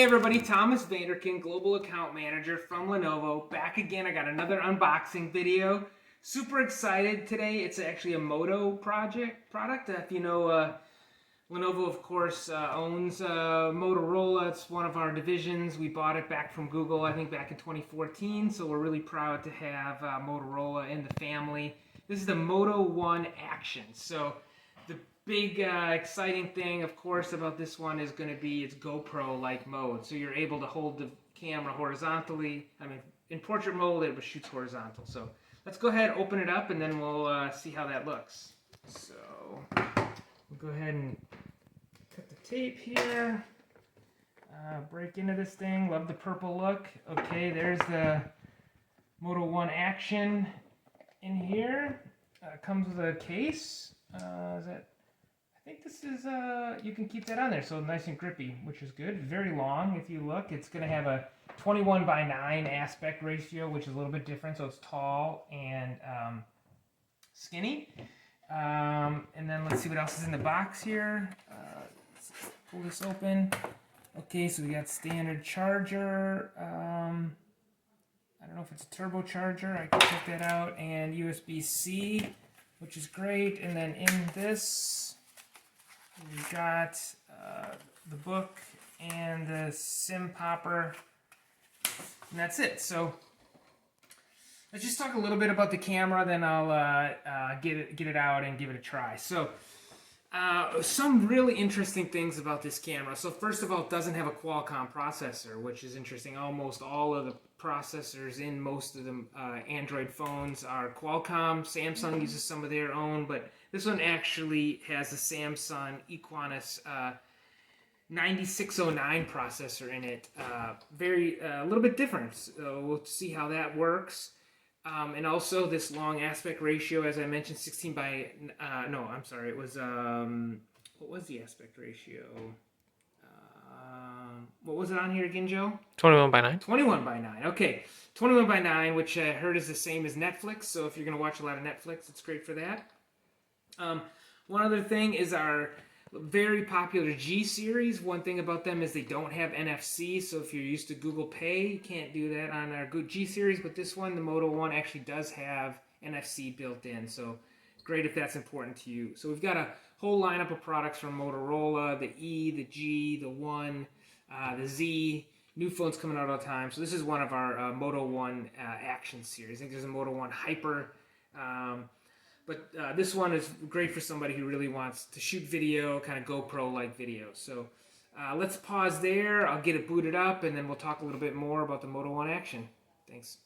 Hey everybody, Thomas Vanderkin, Global Account Manager from Lenovo. Back again, I got another unboxing video. Super excited today. It's actually a Moto product. If you know, Lenovo of course owns Motorola. It's one of our divisions. We bought it back from Google, I think back in 2014. So we're really proud to have Motorola in the family. This is the Moto One Action. So the big exciting thing, of course, about this one is going to be its GoPro-like mode. So you're able to hold the camera horizontally. I mean, in portrait mode, it shoots horizontal. So let's go ahead, open it up, and then we'll see how that looks. So we'll go ahead and cut the tape here. Break into this thing. Love the purple look. Okay, there's the Moto One Action in here. Comes with a case. I think this is, you can keep that on there, so nice and grippy, which is good. Very long, if you look. It's going to have a 21:9 aspect ratio, which is a little bit different, so it's tall and skinny. And then let's see what else is in the box here. Let's pull this open. Okay, so we got standard charger. I don't know if it's a turbocharger. I can check that out. And USB-C, which is great. And then in this, we got the book and the SIM popper, and that's it. So let's just talk a little bit about the camera, then I'll get it out and give it a try. So some really interesting things about this camera. So first of all, it doesn't have a Qualcomm processor, which is interesting. Almost all of the processors in most of the Android phones are Qualcomm. Samsung uses some of their own, but this one actually has a Samsung Equinus 9609 processor in it. A little bit different. So we'll see how that works. And also this long aspect ratio, as I mentioned, 16 by, no, I'm sorry, it was, what was the aspect ratio? What was it on here again, Joe? 21:9. 21:9, okay. 21:9, which I heard is the same as Netflix, so if you're going to watch a lot of Netflix, it's great for that. One other thing is our very popular G series. One thing about them is they don't have NFC, so if you're used to Google Pay, you can't do that on our G series, but this one, the Moto One, actually does have NFC built in, so great if that's important to you. So we've got a whole lineup of products from Motorola, the E, the G, the One, the Z. New phones coming out all the time. So this is one of our Moto One Action series. I think there's a Moto One Hyper. But this one is great for somebody who really wants to shoot video, kind of GoPro-like video. So let's pause there. I'll get it booted up, and then we'll talk a little bit more about the Moto One Action. Thanks.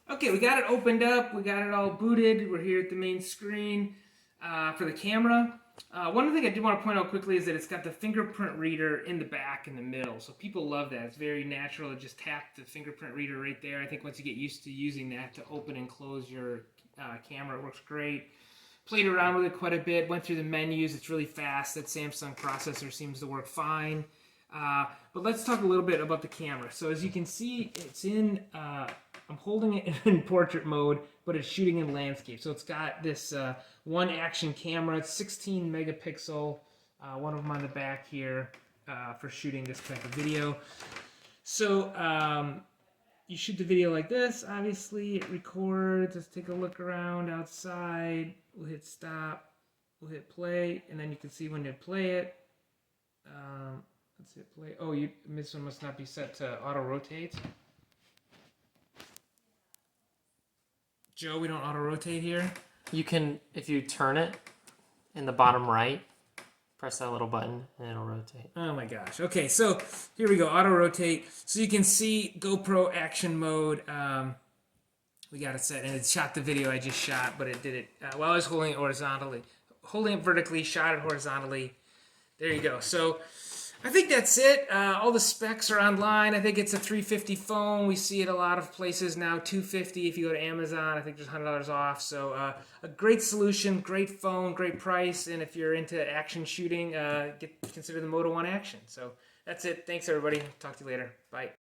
Okay, we got it opened up. We got it all booted. We're here at the main screen for the camera. One thing I do want to point out quickly is that it's got the fingerprint reader in the back in the middle. So people love that. It's very natural to just tap the fingerprint reader right there. I think once you get used to using that to open and close your camera, it works great. Played around with it quite a bit, went through the menus. It's really fast. That Samsung processor seems to work fine. But let's talk a little bit about the camera. So as you can see, it's in, I'm holding it in portrait mode, but it's shooting in landscape. So it's got this One Action camera. It's 16 megapixel. One of them on the back here for shooting this type of video. So you shoot the video like this. Obviously, it records. Let's take a look around outside. We'll hit stop. We'll hit play, and then you can see when to play it. Let's hit play. Oh, this one must not be set to auto rotate. Joe, we don't auto rotate here. You can, if you turn it in the bottom right, press that little button and it'll rotate. Oh my gosh. Okay, so here we go, auto rotate. So you can see GoPro action mode. We got it set, and it shot the video I just shot, but it did it while I was holding it horizontally. Holding it vertically, shot it horizontally. There you go. So I think that's it. All the specs are online. I think it's a $350 phone. We see it a lot of places now, $250 if you go to Amazon. I think there's $100 off. So a great solution, great phone, great price. And if you're into action shooting, consider the Moto One Action. So that's it. Thanks, everybody. Talk to you later. Bye.